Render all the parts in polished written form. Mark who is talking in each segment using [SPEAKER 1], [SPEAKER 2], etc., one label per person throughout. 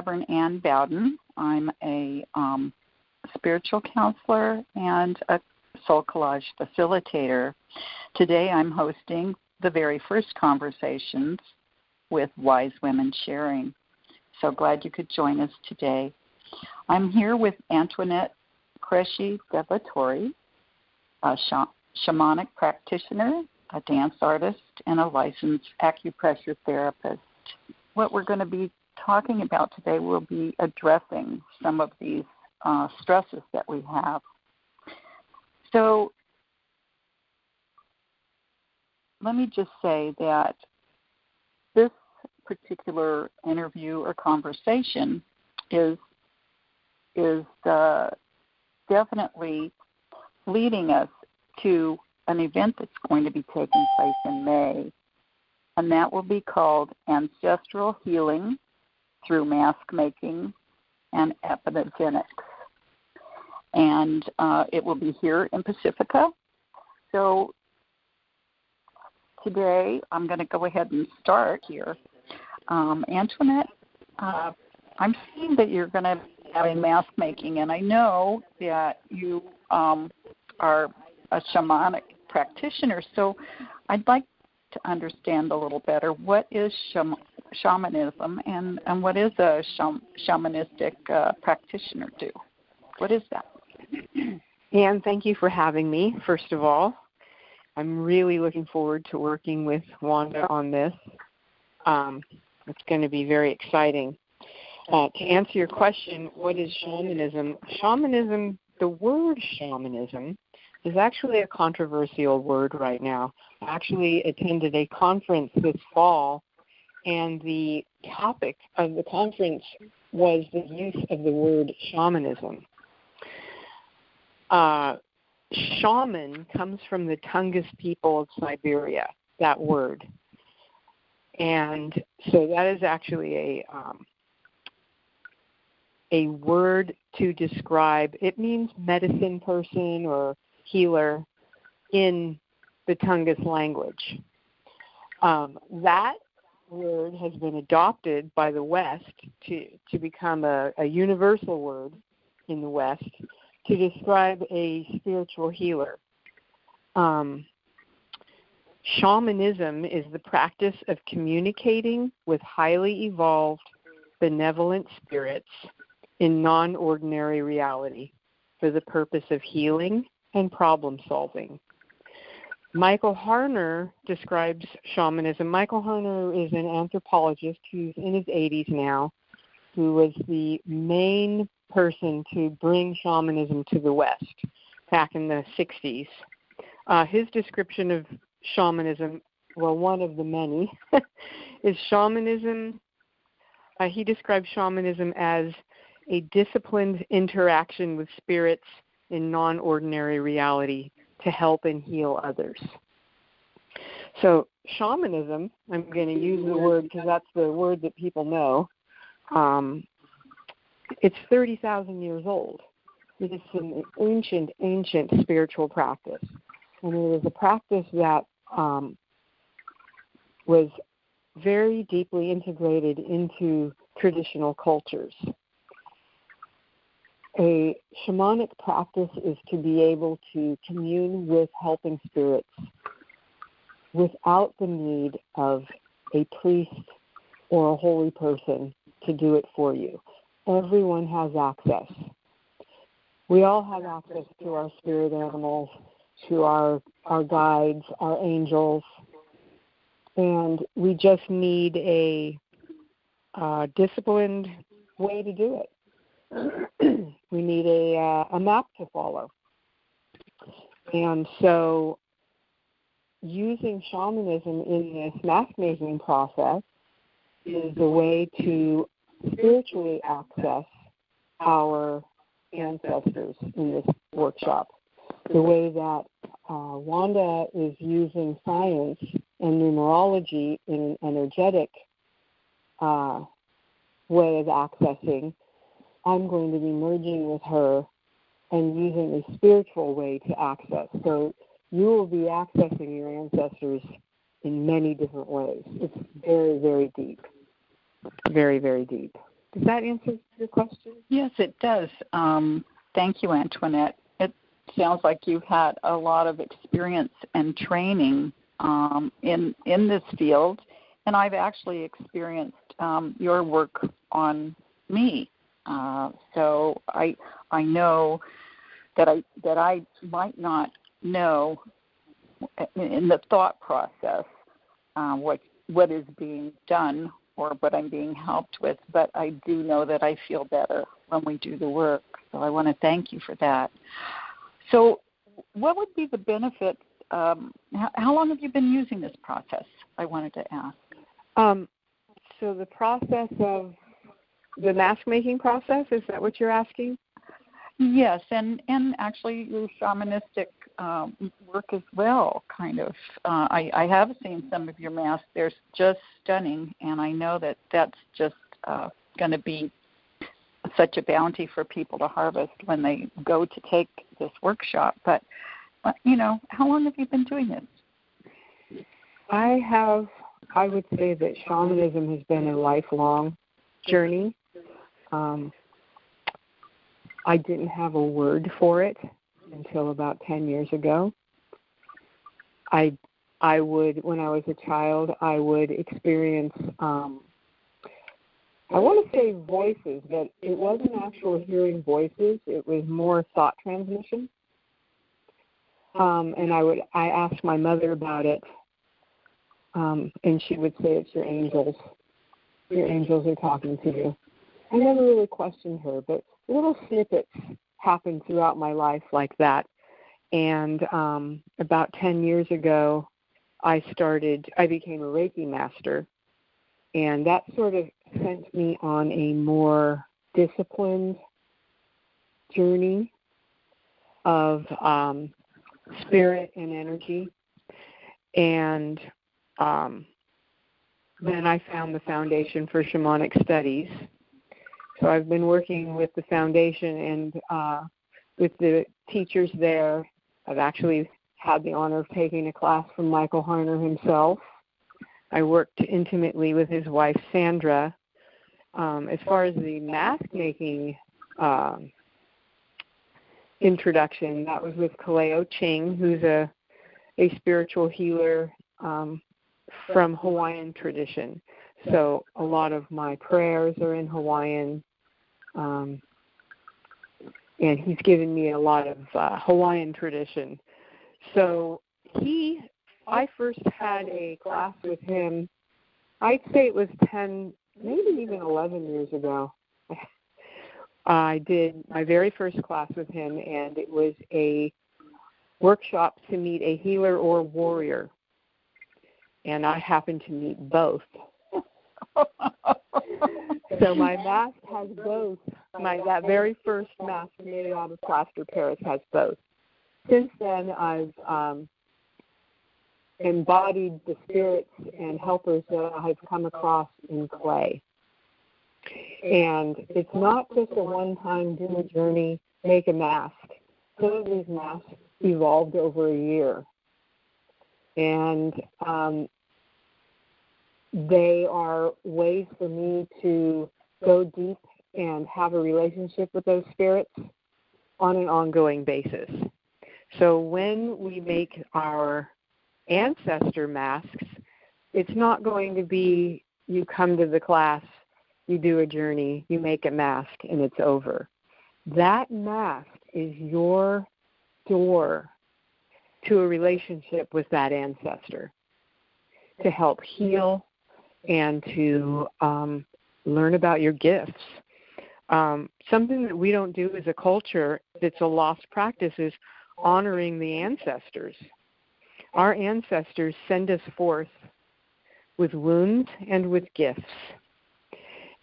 [SPEAKER 1] Reverend Ann Bowden. I'm a spiritual counselor and a soul collage facilitator. Today I'm hosting the very first conversations with Wise Women Sharing. So glad you could join us today. I'm here with Antoinette Cresci de Torre, a shamanic practitioner, a dance artist, and a licensed acupressure therapist. What we're going to be talking about today will be addressing some of these stresses that we have. So let me just say that this particular interview or conversation is definitely leading us to an event that's going to be taking place in May, and that will be called Ancestral Healing through Mask Making and Epigenetics. And it will be here in PACIFICA. So today I'm going to go ahead and start here. Antoinette, I'm seeing that you're going to be having mask making, and I know that you are a shamanic practitioner, so I'd like to understand a little better what is shamanism and what is a shamanistic practitioner do? What is that?
[SPEAKER 2] Anne, thank you for having me, first of all. I'm really looking forward to working with Wanda on this. It's going to be very exciting. To answer your question, what is shamanism? Shamanism, the word shamanism, is actually a controversial word right now. I actually attended a conference this fall, and the topic of the conference was the use of the word shamanism. Shaman comes from the Tungus people of Siberia, that word. And so that is actually a word to describe, it means medicine person or healer in the Tungus language. That word has been adopted by the West to become a universal word in the West to describe a spiritual healer. Shamanism is the practice of communicating with highly evolved, benevolent spirits in non-ordinary reality for the purpose of healing and problem solving. Michael Harner describes shamanism. Michael Harner is an anthropologist who's in his 80s now, who was the main person to bring shamanism to the West back in the 60s. His description of shamanism, well, one of the many, is shamanism. He describes shamanism as a disciplined interaction with spirits in non-ordinary reality to help and heal others. So shamanism, I'm going to use the word because that's the word that people know. It's 30,000 years old. It is an ancient spiritual practice. And it is a practice that was very deeply integrated into traditional cultures. A shamanic practice is to be able to commune with helping spirits without the need of a priest or a holy person to do it for you. Everyone has access. We all have access to our spirit animals, to our guides, our angels, and we just need a disciplined way to do it. We need a map to follow. And so using shamanism in this mask-making process is a way to spiritually access our ancestors in this workshop. The way that Wanda is using science and numerology in an energetic way of accessing, I'm going to be merging with her and using a spiritual way to access. So you will be accessing your ancestors in many different ways. It's very, very deep. Very, very deep. Does that answer your question?
[SPEAKER 1] Yes, it does. Thank you, Antoinette. It sounds like you've had a lot of experience and training in this field, and I've actually experienced your work on me. So I know that I might not know in the thought process what is being done or what I'm being helped with, but I do know that I feel better when we do the work. So I want to thank you for that. So what would be the benefit? How long have you been using this process? I wanted to ask.
[SPEAKER 2] So the process of the mask-making process, is that what you're asking?
[SPEAKER 1] Yes, and actually your shamanistic work as well, kind of. I have seen some of your masks. They're just stunning, and I know that that's just going to be such a bounty for people to harvest when they go to take this workshop. But, how long have you been doing this?
[SPEAKER 2] I would say that shamanism has been a lifelong journey. I didn't have a word for it until about 10 years ago. I would, when I was a child, I would experience, I want to say voices, but it wasn't actual hearing voices. It was more thought transmission. And I asked my mother about it, and she would say, it's your angels. Your angels are talking to you. I never really questioned her, but little snippets happened throughout my life like that. And about 10 years ago, I became a Reiki master, and that sort of sent me on a more disciplined journey of spirit and energy. And then I found the Foundation for Shamanic Studies. So I've been working with the foundation and with the teachers there. I've actually had the honor of taking a class from Michael Harner himself. I worked intimately with his wife, Sandra. As far as the mask-making introduction, that was with Kaleo Ching, who's a spiritual healer from Hawaiian tradition. So a lot of my prayers are in Hawaiian, and he's given me a lot of Hawaiian tradition. So I first had a class with him, I'd say it was 10, maybe even 11 years ago. I did my very first class with him, and it was a workshop to meet a healer or warrior. And I happened to meet both. So my mask has both. That very first mask made out of plaster Paris has both. Since then, I've embodied the spirits and helpers that I've come across in clay. And it's not just a one-time do a journey, make a mask. Some of these masks evolved over a year. And they are ways for me to go deep and have a relationship with those spirits on an ongoing basis. So when we make our ancestor masks, it's not going to be you come to the class, you do a journey, you make a mask, and it's over. That mask is your door to a relationship with that ancestor to help heal and to learn about your gifts. Something that we don't do as a culture that's a lost practice is honoring the ancestors. Our ancestors send us forth with wounds and with gifts.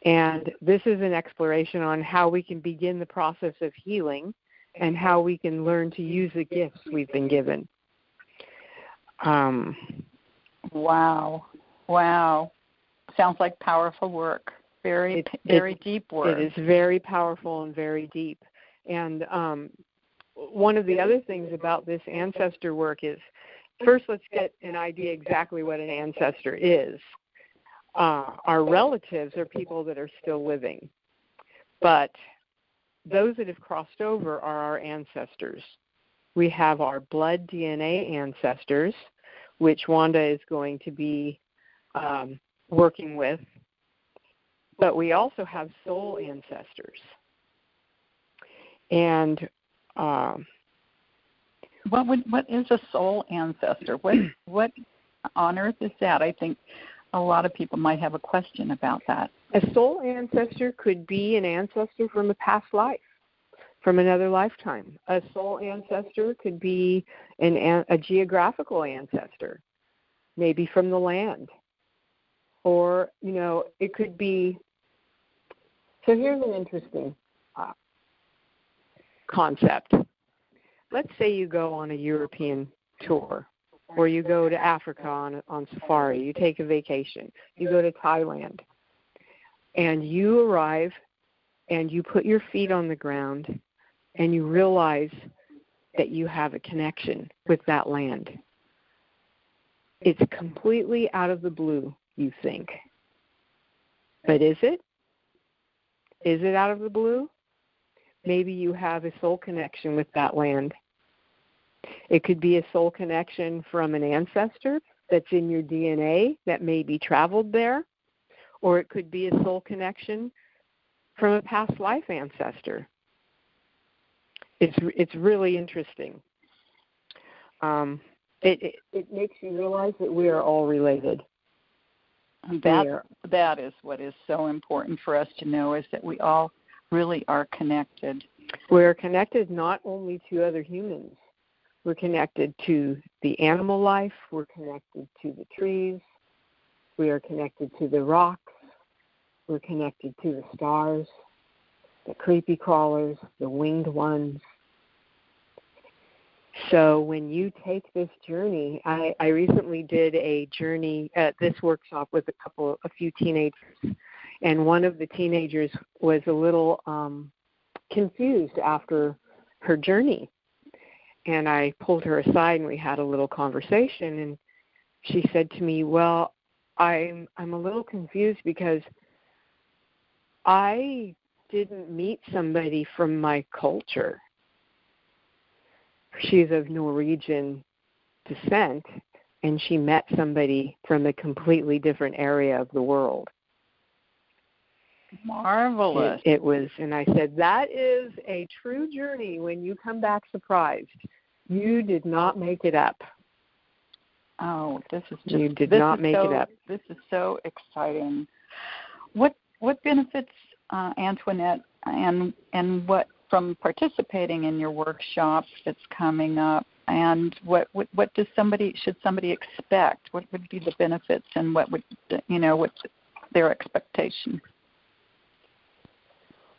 [SPEAKER 2] And this is an exploration on how we can begin the process of healing and how we can learn to use the gifts we've been given.
[SPEAKER 1] Wow. Sounds like powerful work. Very deep work.
[SPEAKER 2] It is very powerful and very deep. And one of the other things about this ancestor work is, first let's get an idea exactly what an ancestor is. Our relatives are people that are still living. But those that have crossed over are our ancestors. We have our blood DNA ancestors, which Wanda is going to be working with. But we also have soul ancestors. And
[SPEAKER 1] what is a soul ancestor? What on earth is that? I think a lot of people might have a question about that.
[SPEAKER 2] A soul ancestor could be an ancestor from a past life, from another lifetime. A soul ancestor could be a geographical ancestor, maybe from the land. Or, it could be. So here's an interesting concept. Let's say you go on a European tour, or you go to Africa on safari. You take a vacation. You go to Thailand. And you arrive and you put your feet on the ground and you realize that you have a connection with that land. It's completely out of the blue, you think. But is it? Is it out of the blue? Maybe you have a soul connection with that land. It could be a soul connection from an ancestor that's in your DNA that maybe traveled there. Or it could be a soul connection from a past life ancestor. It's really interesting. It makes you realize that we are all related.
[SPEAKER 1] That is what is so important for us to know, is that we all really are connected.
[SPEAKER 2] We're connected not only to other humans. We're connected to the animal life. We're connected to the trees. We are connected to the rocks. We're connected to the stars, the creepy crawlers, the winged ones. So when you take this journey, I recently did a journey at this workshop with a few teenagers, and one of the teenagers was a little confused after her journey. And I pulled her aside and we had a little conversation, and she said to me, well, I'm a little confused because I didn't meet somebody from my culture. She's of Norwegian descent, and she met somebody from a completely different area of the world.
[SPEAKER 1] Marvelous.
[SPEAKER 2] It was, and I said, that is a true journey when you come back surprised. You did not make it up.
[SPEAKER 1] Oh, this is just...
[SPEAKER 2] You did not make it up.
[SPEAKER 1] This is so exciting. What benefits, Antoinette, and what from participating in your workshop that's coming up, and what should somebody expect? What would be the benefits, and what's their expectation?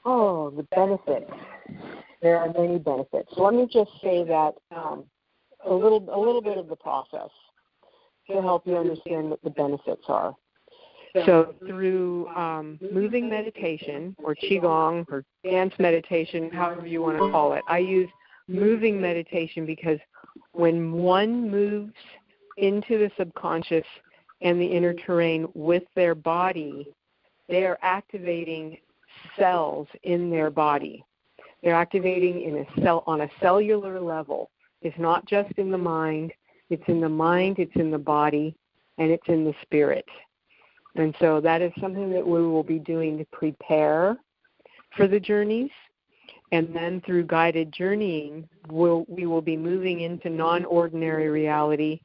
[SPEAKER 2] Oh, the benefits. There are many benefits. Let me just say that a little bit of the process to help you understand what the benefits are. So through moving meditation or qigong or dance meditation, however you want to call it, I use moving meditation because when one moves into the subconscious and the inner terrain with their body, they are activating cells in their body. They're activating on a cellular level. It's not just in the mind. It's in the mind, it's in the body, and it's in the spirit. And so that is something that we will be doing to prepare for the journeys. And then through guided journeying, we will be moving into non-ordinary reality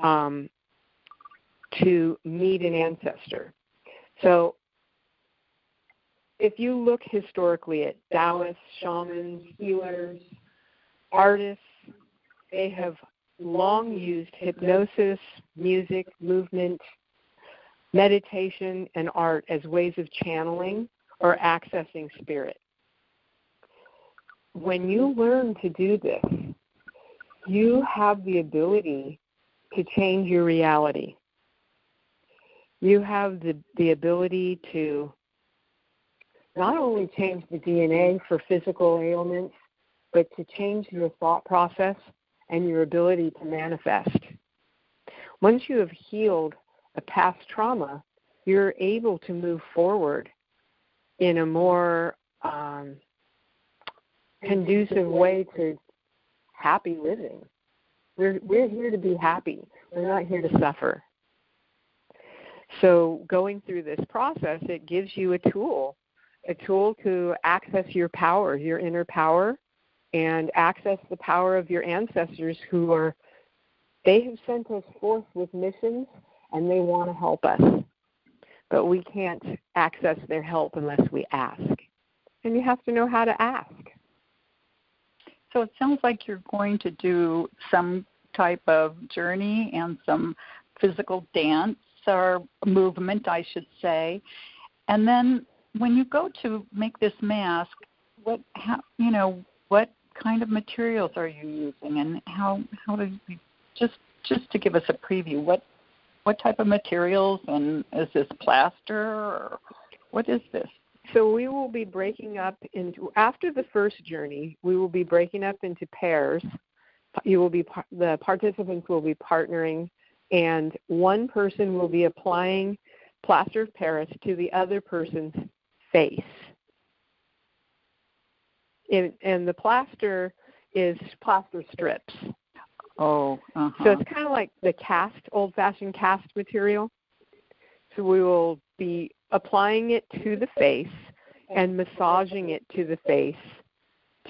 [SPEAKER 2] to meet an ancestor. So if you look historically at Taoists, shamans, healers, artists, they have long used hypnosis, music, movement, meditation, and art as ways of channeling or accessing spirit. When you learn to do this, you have the ability to change your reality. You have the ability to not only change the DNA for physical ailments, but to change your thought process and your ability to manifest. Once you have healed a past trauma, you're able to move forward in a more conducive way to happy living. We're here to be happy. We're not here to suffer. So going through this process, it gives you a tool to access your power, your inner power, and access the power of your ancestors they have sent us forth with missions, and they want to help us. But we can't access their help unless we ask. And you have to know how to ask.
[SPEAKER 1] So it sounds like you're going to do some type of journey and some physical dance or movement, I should say. And then when you go to make this mask, what kind of materials are you using, and how do you, just to give us a preview, what type of materials, and is this plaster or what is this?
[SPEAKER 2] So we will be breaking up after the first journey, we will be breaking up into pairs. The participants will be partnering, and one person will be applying plaster of Paris to the other person's face. And the plaster is plaster strips.
[SPEAKER 1] Oh,
[SPEAKER 2] So it's kind of like the old-fashioned cast material. So we will be applying it to the face and massaging it to the face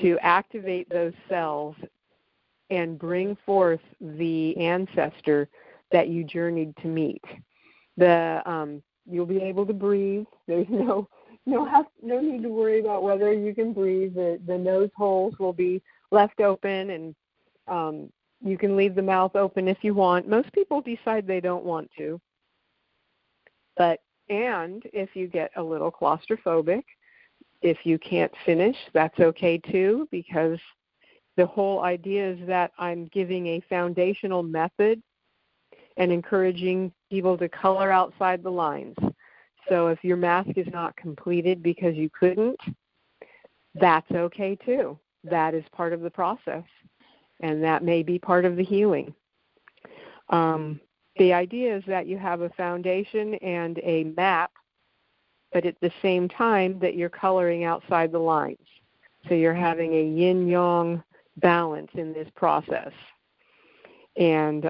[SPEAKER 2] to activate those cells and bring forth the ancestor that you journeyed to meet. You'll be able to breathe. There's no need to worry about whether you can breathe. The nose holes will be left open, and you can leave the mouth open if you want. Most people decide they don't want to. And if you get a little claustrophobic, if you can't finish, that's okay too, because the whole idea is that I'm giving a foundational method and encouraging people to color outside the lines. So if your mask is not completed because you couldn't, that's okay too. That is part of the process, and that may be part of the healing. The idea is that you have a foundation and a map, but at the same time that you're coloring outside the lines. So you're having a yin-yang balance in this process. And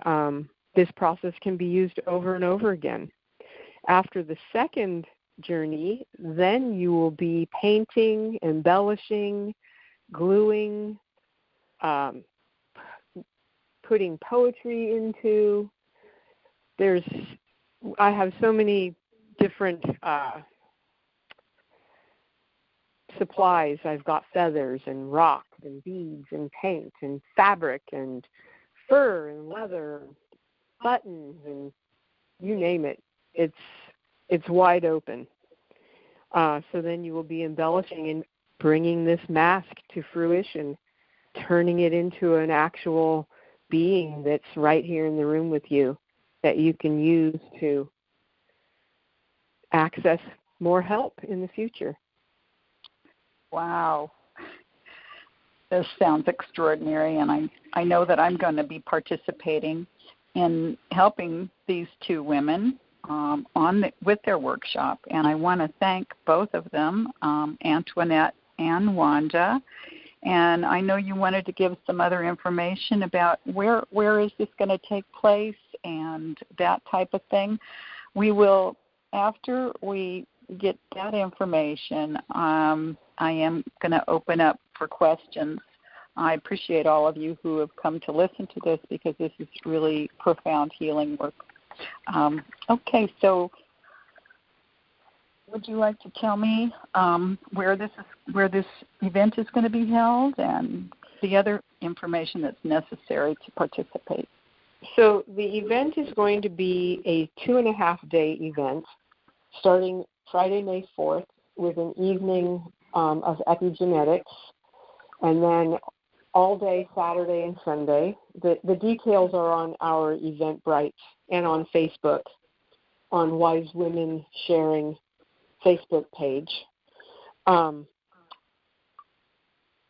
[SPEAKER 2] this process can be used over and over again. After the second journey, then you will be painting, embellishing, gluing, putting poetry into. I have so many different supplies. I've got feathers and rock and beads and paint and fabric and fur and leather, buttons, and you name it. It's wide open. So then you will be embellishing and bringing this mask to fruition, turning it into an actual being that's right here in the room with you, that you can use to access more help in the future.
[SPEAKER 1] Wow. This sounds extraordinary, and I know that I'm going to be participating in helping these two women with their workshop. And I want to thank both of them, Antoinette and Wanda. And I know you wanted to give some other information about where is this going to take place and that type of thing. We will, after we get that information, I am going to open up for questions. I appreciate all of you who have come to listen to this, because this is really profound healing work. Okay, so would you like to tell me where this event is going to be held and the other information that's necessary to participate?
[SPEAKER 2] So the event is going to be a 2.5-day event, starting Friday, May 4th, with an evening of epigenetics, and then all day Saturday and Sunday. The details are on our Eventbrite and on Facebook, on Wise Women Sharing Facebook page.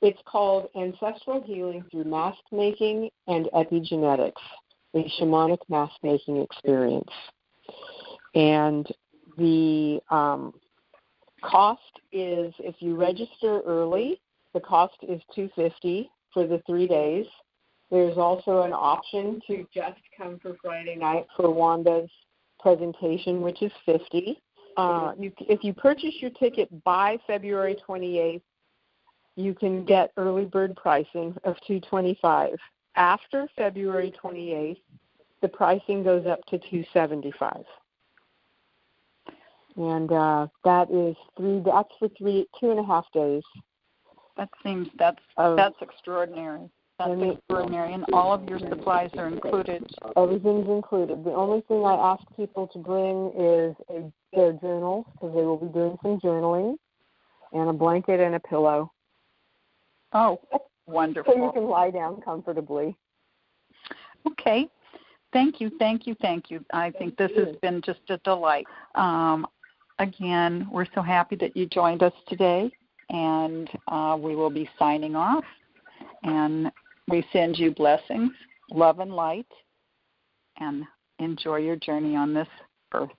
[SPEAKER 2] It's called Ancestral Healing Through Mask Making and Epigenetics, a Shamanic Mask Making Experience. And the cost is, if you register early, the cost is $250 for the 3 days. There's also an option to just come for Friday night for Wanda's presentation, which is $50. If you purchase your ticket by February 28th, you can get early bird pricing of $225. After February 28th, the pricing goes up to $275. And that's for 2.5 days.
[SPEAKER 1] That's extraordinary. That's extraordinary, and all of your supplies are included.
[SPEAKER 2] Everything's included. The only thing I ask people to bring is their journals, because they will be doing some journaling, and a blanket and a pillow.
[SPEAKER 1] Oh, wonderful.
[SPEAKER 2] So you can lie down comfortably.
[SPEAKER 1] Okay. Thank you. I think this has been just a delight. Again, we're so happy that you joined us today, and we will be signing off. And we send you blessings, love, and light, and enjoy your journey on this earth.